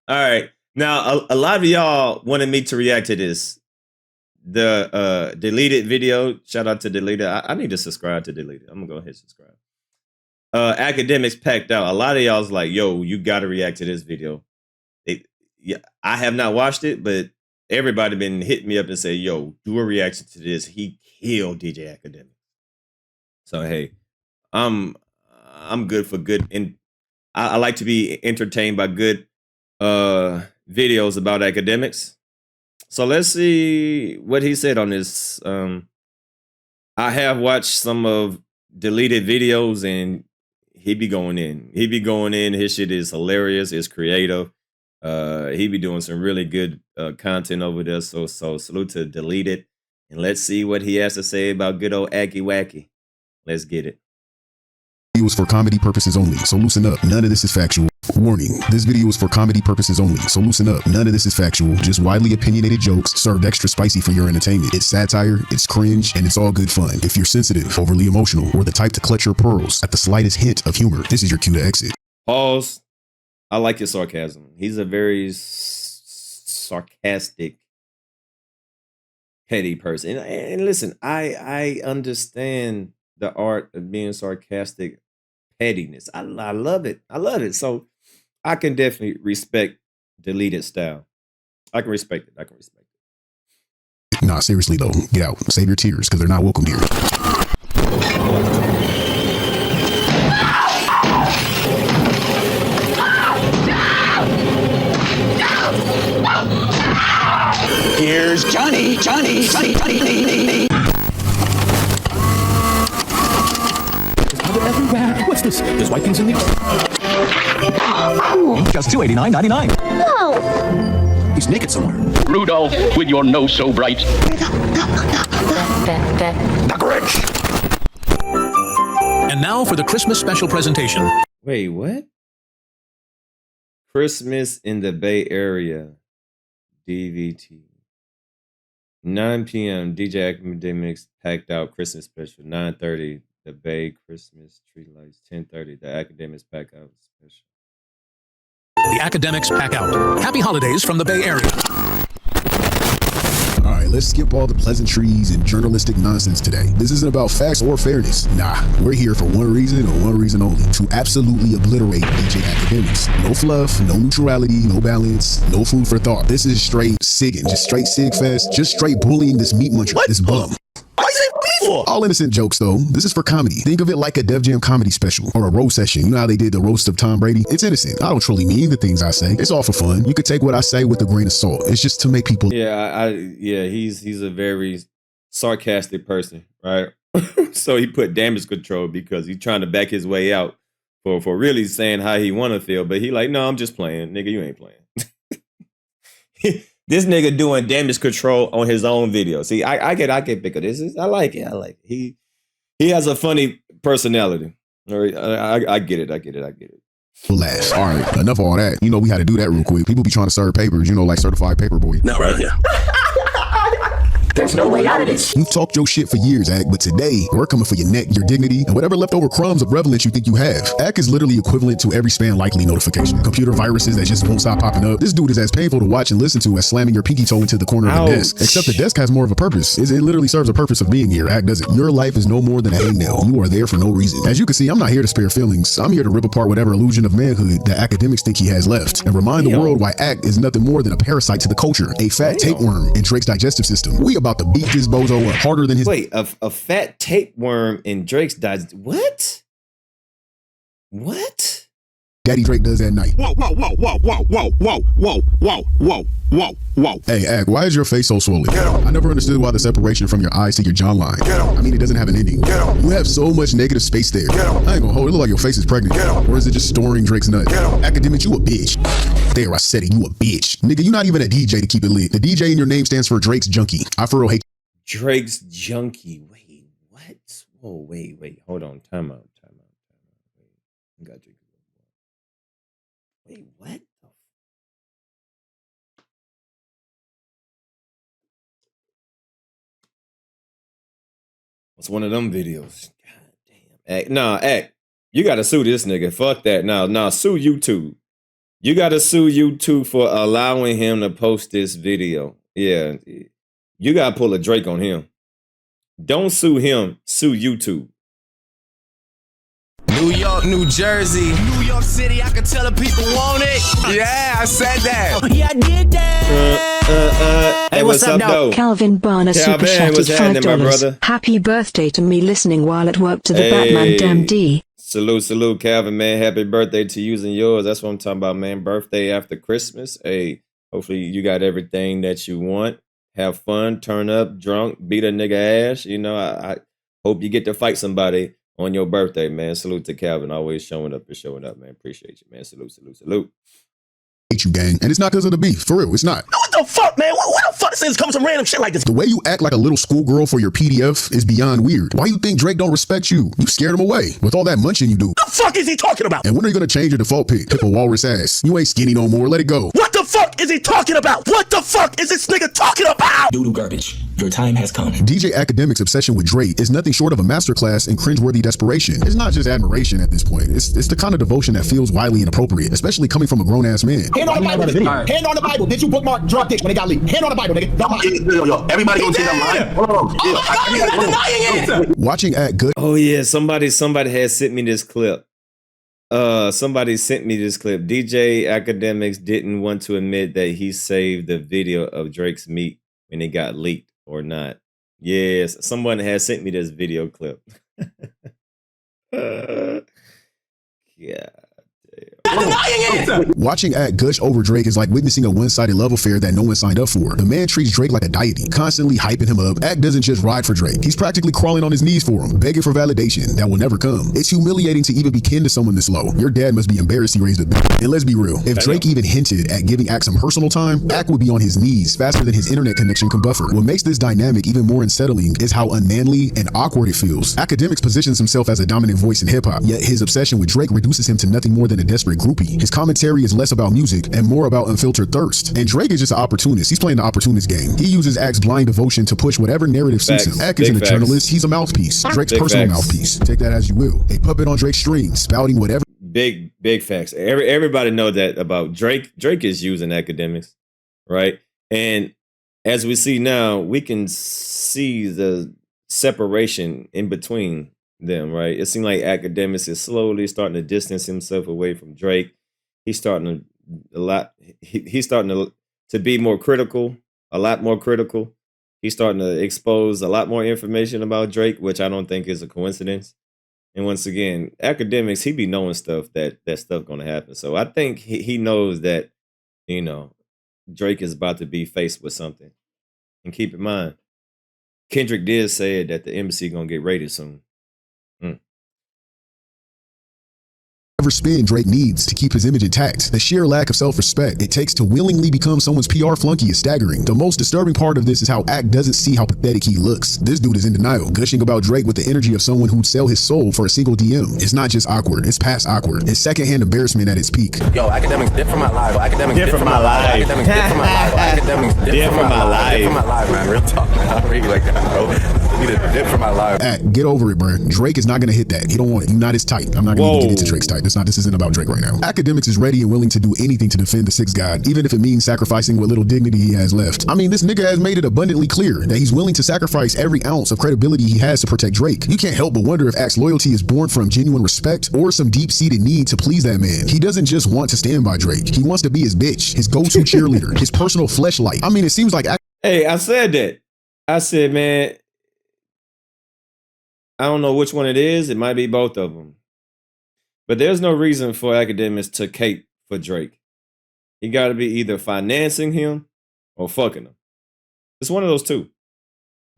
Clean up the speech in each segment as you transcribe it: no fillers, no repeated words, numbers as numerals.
All right. Now, a lot of y'all wanted me to react to this. The deleted video. Shout out to deleted. I need to subscribe to deleted. I'm gonna go ahead and subscribe. Akademiks packed out. A lot of y'all's like, yo, you gotta react to this video. Yeah, I have not watched it, but everybody been hitting me up and say, yo, do a reaction to this. He killed DJ Akademiks. So hey, I'm good for good, and I like to be entertained by good videos about academics. So let's see what he said on this. I have watched some of deleted videos, and he be going in. He be going in. His shit is hilarious. It's creative. He be doing some really good content over there. So salute to deleted, and let's see what he has to say about good old Aki Wacky. Let's get it. It was for comedy purposes only, so loosen up. None of this is factual. Warning, this video is for comedy purposes only, so loosen up. None of this is factual, just widely opinionated jokes served extra spicy for your entertainment. It's satire, it's cringe, and it's all good fun. If you're sensitive, overly emotional, or the type to clutch your pearls at the slightest hint of humor, this is your cue to exit. Pause. I like his sarcasm. He's a very sarcastic, petty person. And listen, I understand the art of being sarcastic, pettiness. I love it. I love it. So I can definitely respect deleted style. I can respect it. I can respect it. Nah, seriously though, get out. Save your tears, because they're not welcome here. Here's Johnny. Everywhere. What's this? There's white things in these. Just $289.99. No. He's naked somewhere. Rudolph, with your nose so bright. The Grinch. And now for the Christmas special presentation. Wait, what? Christmas in the Bay Area. DVT. 9 p.m. DJ Akademiks packed out Christmas special. 9:30. The Bay Christmas tree lights. 10:30. The Akademiks pack out special. The Akademiks pack out. Happy holidays from the Bay Area. All right, let's skip all the pleasantries and journalistic nonsense today. This isn't about facts or fairness. Nah, we're here for one reason and one reason only: to absolutely obliterate DJ Akademiks. No fluff, no neutrality, no balance, no food for thought. This is straight sigging, just straight sig fest, just straight bullying this meat muncher, this bum. Why is it for? All innocent jokes though. This is for comedy. Think of it like a Def Jam comedy special or a roast session. You know how they did the roast of Tom Brady? It's innocent. I don't truly mean the things I say. It's all for fun. You could take what I say with a grain of salt. It's just to make people. Yeah, he's a very sarcastic person, right? So he put damage control because he's trying to back his way out for really saying how he want to feel. But he like, no, I'm just playing. Nigga, you ain't playing. This nigga doing damage control on his own video. See, I get pick of this. I like it. He has a funny personality. All right, I get it. Laugh. All right, enough of all that. You know we had to do that real quick. People be trying to serve papers, you know, like certified paper boy. Not right here. There's no way out of this. You've talked your shit for years, Ak, but today we're coming for your neck, your dignity, and whatever leftover crumbs of relevance you think you have. Ak is literally equivalent to every spam likely notification. Computer viruses that just won't stop popping up. This dude is as painful to watch and listen to as slamming your pinky toe into the corner of the desk. Except the desk has more of a purpose. It literally serves a purpose of being here. Ak doesn't. Your life is no more than a hangnail. You are there for no reason. As you can see, I'm not here to spare feelings. I'm here to rip apart whatever illusion of manhood that Akademiks think he has left and remind the world why Ak is nothing more than a parasite to the culture, a fat tapeworm in Drake's digestive system. We about to beat this bozo up harder than his. Wait, a fat tapeworm in Drake's What? Daddy Drake does at night. Whoa. Hey, Ak, why is your face so swollen? I never understood why the separation from your eyes to your jawline. I mean, it doesn't have an ending. You have so much negative space there. I ain't gonna hold it. It look like your face is pregnant. Or is it just storing Drake's nut? Akademiks, you a bitch. There, I said it. You a bitch. Nigga, you not even a DJ to keep it lit. The DJ in your name stands for Drake's Junkie. I for real hate Drake's Junkie. Wait, what? Whoa, wait. Hold on. Time out. Wait, got you. Wait, what? What's one of them videos? God damn. Ak, you gotta sue this nigga. Fuck that. Nah, sue YouTube. You got to sue YouTube for allowing him to post this video. Yeah, you got to pull a Drake on him. Don't sue him, sue YouTube. New York, New Jersey, New York City, I can tell the people want it. Yeah, I said that. Yeah, I did that. Hey, what's up, though? Calvin Barner super chatted $5. Happy birthday to me listening while at work to the Batman Damn D. Salute, Calvin, man. Happy birthday to you and yours. That's what I'm talking about, man. Birthday after Christmas. Hey, hopefully you got everything that you want. Have fun, turn up, drunk, beat a nigga ass. You know, I hope you get to fight somebody on your birthday, man. Salute to Calvin, always showing up, man. Appreciate you, man. Salute. You gang, and it's not because of the beef. For real, it's not. What the fuck, man? What the fuck is coming some random shit like this? The way you act like a little schoolgirl for your PDF is beyond weird. Why you think Drake don't respect you? You scared him away with all that munching you do. What the fuck is he talking about? And when are you gonna change your default pic? Pick a walrus ass. You ain't skinny no more. Let it go. What the fuck is he talking about? What the fuck is this nigga talking about? Doodle garbage. Your time has come. DJ Akademiks' obsession with Drake is nothing short of a masterclass in cringeworthy desperation. It's not just admiration at this point. It's the kind of devotion that feels wildly inappropriate, especially coming from a grown-ass man. Hand on the Bible. Hand on the Bible. Did you bookmark drug dicks when it got leaked? Hand on the Bible, nigga. Yo, everybody gonna see that line. Hold on. Watching Act Good. Oh yeah, somebody had sent me this clip. Somebody sent me this clip. DJ Akademiks didn't want to admit that he saved the video of Drake's meat when it got leaked or not. Yes, someone has sent me this video clip. Yeah. Watching Act gush over Drake is like witnessing a one-sided love affair that no one signed up for. The man treats Drake like a deity, constantly hyping him up. Act doesn't just ride for Drake. He's practically crawling on his knees for him, begging for validation that will never come. It's humiliating to even be kin to someone this low. Your dad must be embarrassed he raised a bitch. And let's be real, if Drake even hinted at giving Act some personal time, Act would be on his knees faster than his internet connection can buffer. What makes this dynamic even more unsettling is how unmanly and awkward it feels. Akademiks positions himself as a dominant voice in hip-hop, yet his obsession with Drake reduces him to nothing more than a desperate groupie. His commentary is less about music and more about unfiltered thirst. And Drake is just an opportunist. He's playing the opportunist game. He uses Act's blind devotion to push whatever narrative suits him. Act isn't a journalist. He's a mouthpiece. Drake's personal mouthpiece. Take that as you will. A puppet on Drake's string, spouting whatever. Big facts. Everybody know that about Drake. Drake is using Akademiks, right? And as we see now, we can see the separation in between them, right? It seems like Akademiks is slowly starting to distance himself away from Drake. He's starting he's starting to be more critical, a lot more critical. He's starting to expose a lot more information about Drake, which I don't think is a coincidence. And once again, Akademiks, he be knowing stuff that stuff gonna happen. So I think he knows that, you know, Drake is about to be faced with something. And keep in mind, Kendrick did say that the embassy gonna get raided soon. Spin Drake needs to keep his image intact. The sheer lack of self-respect it takes to willingly become someone's PR flunky is staggering. The most disturbing part of this is how Act doesn't see how pathetic he looks. This dude is in denial, gushing about Drake with the energy of someone who'd sell his soul for a single DM. It's not just awkward, it's past awkward. It's secondhand embarrassment at its peak. Yo, Akademiks dip for my life. Akademiks dip for my life. Akademiks dip for my life. Akademiks dip for my life. Dip for my life, man. Real talk, man. I really like that, bro. Need a dip for my life. Act, get over it, bro. Drake is not gonna hit that. He don't want it. You're not his type. I'm not gonna even get into Drake's type. This isn't about Drake right now. Akademiks is ready and willing to do anything to defend the sixth god, even if it means sacrificing what little dignity he has left. I mean, this nigga has made it abundantly clear that he's willing to sacrifice every ounce of credibility he has to protect Drake. You can't help but wonder if Act's loyalty is born from genuine respect or some deep-seated need to please that man. He doesn't just want to stand by Drake. He wants to be his bitch, his go-to cheerleader, his personal fleshlight. I mean, it seems like Hey, I said that. I said, man, I don't know which one it is. It might be both of them. But there's no reason for Akademiks to cape for Drake. He got to be either financing him or fucking him. It's one of those two.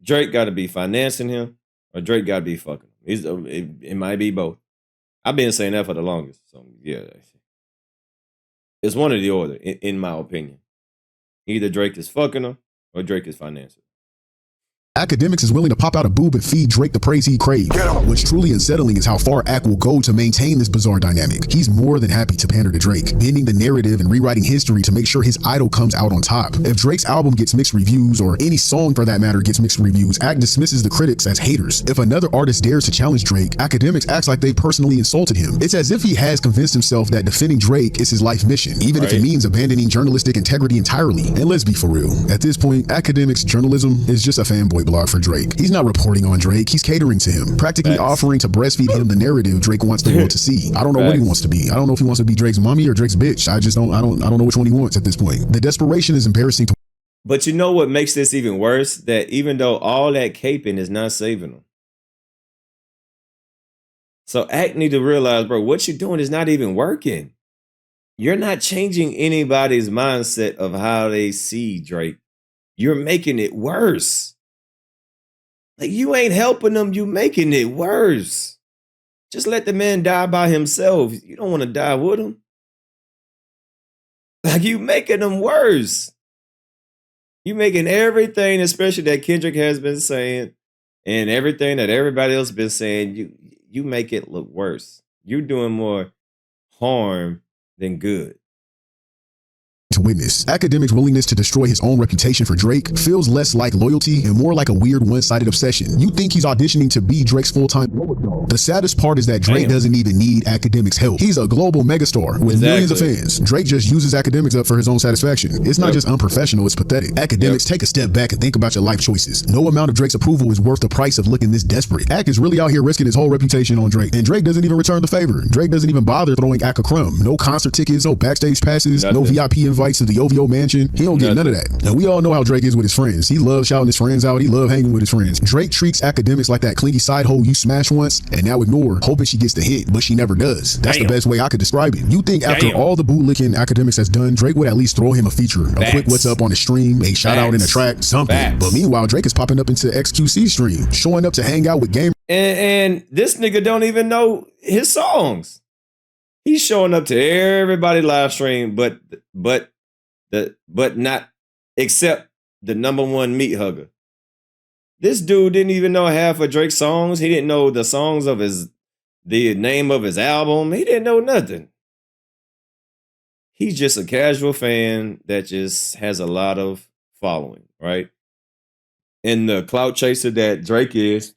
Drake got to be financing him or Drake got to be fucking him. It might be both. I've been saying that for the longest. So, yeah. It's one or the other, in my opinion. Either Drake is fucking him or Drake is financing. Akademiks is willing to pop out a boob and feed Drake the praise he craves. What's truly unsettling is how far Ak will go to maintain this bizarre dynamic. He's more than happy to pander to Drake, bending the narrative and rewriting history to make sure his idol comes out on top. If Drake's album gets mixed reviews, or any song for that matter gets mixed reviews, Ak dismisses the critics as haters. If another artist dares to challenge Drake, Akademiks acts like they personally insulted him. It's as if he has convinced himself that defending Drake is his life mission, even if it means abandoning journalistic integrity entirely. And let's be for real, at this point, Akademiks journalism is just a fanboy blog for Drake. He's not reporting on Drake, he's catering to him, practically offering to breastfeed him the narrative Drake wants the world to see. I don't know what he wants to be. I don't know if he wants to be Drake's mommy or Drake's bitch. I don't know which one he wants at this point. The desperation is embarrassing to. But you know what makes this even worse? That even though all that caping is not saving him. So Ak need to realize, bro, what you're doing is not even working. You're not changing anybody's mindset of how they see Drake. You're making it worse. Like, you ain't helping them, you making it worse. Just let the man die by himself. You don't want to die with him. Like, you making them worse. You making everything, especially that Kendrick has been saying, and everything that everybody else been saying, you make it look worse. You're doing more harm than good. To witness. Akademiks' willingness to destroy his own reputation for Drake feels less like loyalty and more like a weird one-sided obsession. You think he's auditioning to be Drake's full-time. The saddest part is that Drake doesn't even need Akademiks' help. He's a global megastar with millions of fans. Drake just uses Akademiks up for his own satisfaction. It's not just unprofessional, it's pathetic. Akademiks, take a step back and think about your life choices. No amount of Drake's approval is worth the price of looking this desperate. Ak is really out here risking his whole reputation on Drake, and Drake doesn't even return the favor. Drake doesn't even bother throwing Ak a crumb. No concert tickets, no backstage passes, no VIP invites to the OVO mansion. He don't get none of that. Now, we all know how Drake is with his friends. He loves shouting his friends out. He loves hanging with his friends. Drake treats Akademiks like that clingy side hoe you smashed once and now ignore, hoping she gets the hit, but she never does. That's the best way I could describe it. You think after all the bootlicking Akademiks has done, Drake would at least throw him a feature, a quick what's up on the stream, a shout out in a track, something. But meanwhile, Drake is popping up into XQC stream, showing up to hang out with gamers. And this nigga don't even know his songs. He's showing up to everybody live stream, but not except the #1 meat hugger. This dude didn't even know half of Drake's songs. He didn't know the songs of the name of his album. He didn't know nothing. He's just a casual fan that just has a lot of following, right? And the clout chaser that Drake is,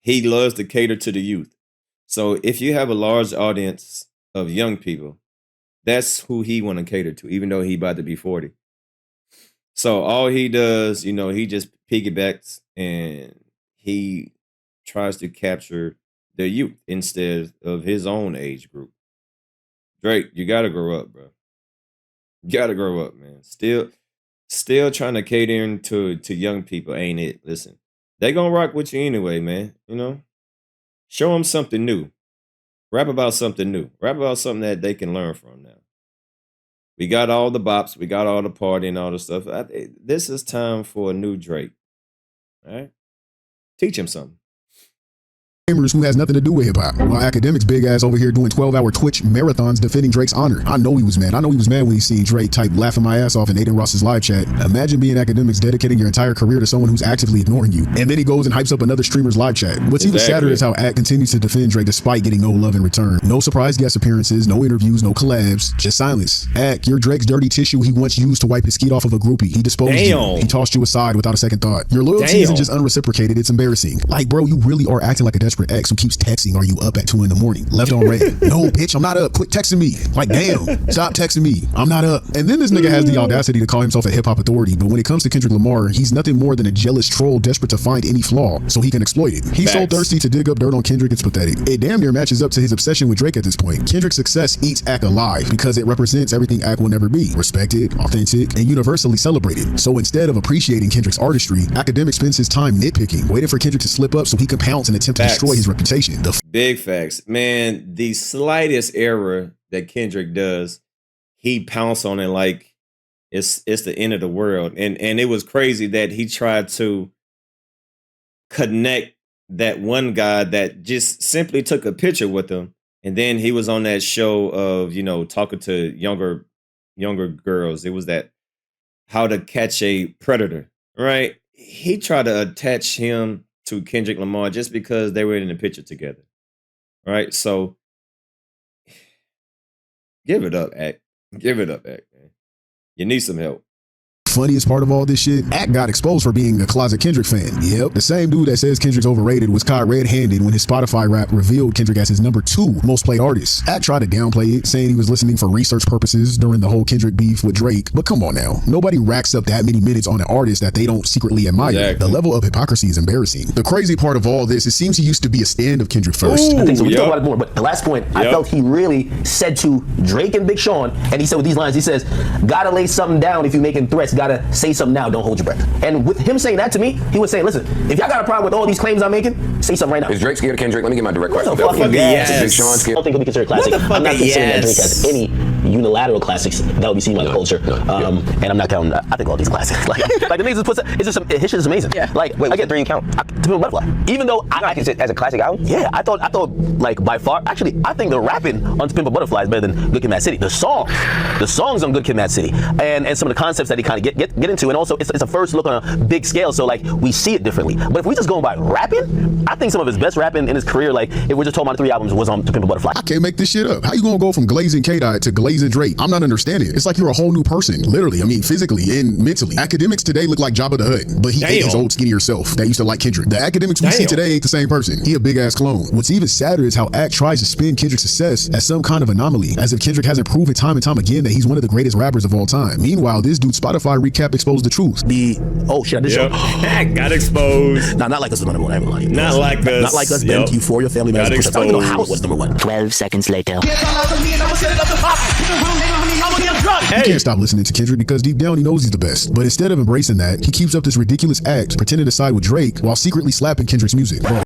he loves to cater to the youth. So if you have a large audience of young people, that's who he want to cater to, even though he about to be 40. So all he does, he just piggybacks and he tries to capture the youth instead of his own age group. Drake, you got to grow up, bro. You got to grow up, man. Still trying to cater to young people ain't it. Listen, they going to rock with you anyway, man. Show them something new. Rap about something new. Rap about something that they can learn from now. We got all the bops. We got all the party and all the stuff. This is time for a new Drake. All right? Teach him something. Who has nothing to do with hip-hop. While Akademiks big ass over here doing 12-hour Twitch marathons defending Drake's honor. I know he was mad. I know he was mad when he seen Drake type laughing my ass off in Aiden Ross's live chat. Imagine being Akademiks dedicating your entire career to someone who's actively ignoring you. And then he goes and hypes up another streamer's live chat. What's even sadder is how Ak continues to defend Drake despite getting no love in return. No surprise guest appearances, no interviews, no collabs, just silence. Ak, you're Drake's dirty tissue he once used to wipe his skeet off of a groupie. He disposed you. He tossed you aside without a second thought. Your loyalty isn't just unreciprocated, it's embarrassing. Like, bro, you really are acting like a desperate ex who keeps texting, are you up at 2 a.m? Left on red. No, bitch, I'm not up. Quit texting me. Like, damn, stop texting me. I'm not up. And then this nigga has the audacity to call himself a hip-hop authority, but when it comes to Kendrick Lamar, he's nothing more than a jealous troll desperate to find any flaw so he can exploit it. He's so thirsty to dig up dirt on Kendrick, it's pathetic. It damn near matches up to his obsession with Drake at this point. Kendrick's success eats Ak alive because it represents everything Ak will never be. Respected, authentic, and universally celebrated. So instead of appreciating Kendrick's artistry, Akademiks spends his time nitpicking, waiting for Kendrick to slip up so he can pounce and attempt to destroy his reputation. Big facts. Man, the slightest error that Kendrick does, he pounced on it like it's the end of the world. And it was crazy that he tried to connect that one guy that just simply took a picture with him. And then he was on that show of, talking to younger girls. It was that How to Catch a Predator, right? he tried to attach him to Kendrick Lamar just because they were in the picture together. Right? So give it up, Ak. Give it up, Ak, man. You need some help. Funniest part of all this shit, Ak got exposed for being a closet Kendrick fan. Yep, the same dude that says Kendrick's overrated was caught red-handed when his Spotify rap revealed Kendrick as his #2 most played artist. Ak tried to downplay it, saying he was listening for research purposes during the whole Kendrick beef with Drake. But come on now, nobody racks up that many minutes on an artist that they don't secretly admire. Exactly. The level of hypocrisy is embarrassing. The crazy part of all this, it seems he used to be a stand of Kendrick first. I think so. We talk about it more, but the last point, I felt he really said to Drake and Big Sean, and he said with these lines, he says, gotta lay something down if you're making threats, gotta say something now, don't hold your breath. And with him saying that to me, he was saying, listen, if y'all got a problem with all these claims I'm making, say something right now. Is Drake scared of Kendrick? Let me get my direct question. Yes. Is Big Sean scared? I don't think he'll be considered classic. I'm not considering that Drake has any unilateral classics that will be seen by the culture. And I'm not counting, I think all these classics. Like the niggas puts it's just, his shit is amazing. Yeah. Like, wait, again, 3 you count? To Pimp a Butterfly. Even though I consider it as a classic album? Yeah, I thought like by far, actually, I think the rapping on To Pimp a Butterfly is better than Good Kid, Mad City. The songs on Good Kid, Mad City, and some of the concepts that he kind of get into, and also it's a first look on a big scale, so like we see it differently. But if we just going by rapping, I think some of his best rapping in his career, like if we're just talking about 3 albums, was on To Pimp a Butterfly. I can't make this shit up. How you gonna go from glazing K-Dot to glazing Drake? I'm not understanding it. It's like you're a whole new person, literally. I mean, physically and mentally. Akademiks today look like Jabba the Hutt, but he ate his old skinnier self that used to like Kendrick. The Akademiks we see today ain't the same person. He a big ass clone. What's even sadder is how Ak tries to spin Kendrick's success as some kind of anomaly, as if Kendrick hasn't proven time and time again that he's one of the greatest rappers of all time. Meanwhile, this dude's Spotify recap exposed the truth. Ak got exposed. Not like us was number 1. I ain't gonna lie to you. Not like us. Not like us. Them Euphoria, Family Man. I don't even know how it was number 1. 12 seconds later. He can't stop listening to Kendrick because deep down he knows he's the best. But instead of embracing that, he keeps up this ridiculous act, pretending to side with Drake while secretly slapping Kendrick's music. Bro,